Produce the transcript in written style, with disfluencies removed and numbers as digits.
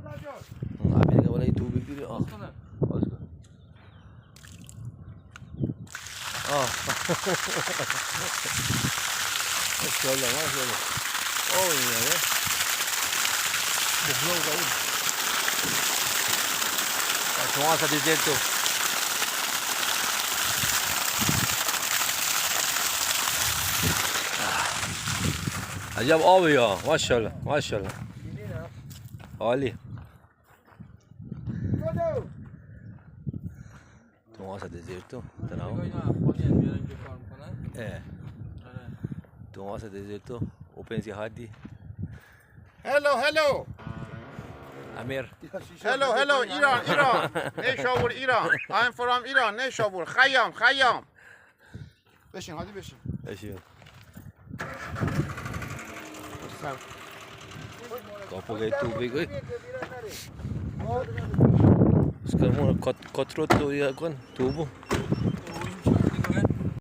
Abi که بالای تو بگیری آه باز کن آه ماشاءالله ماشاءالله اوه اینه بخلا و قاول شما اصلا دیدید تو عجب آبی ها ماشاءالله ماشاءالله عالی تو واسه دیزرتو تناو تو واسه دیزرتو اوپن سی هادی Hello. امیر Hello, Iran. Neshavur, Iran. I'm from Iran, Neshavur. Khayyam. بشین هادی بشین. اشیاء کاپو گئی تو بگوی اسکرمون کاترو تو یا کن تو بو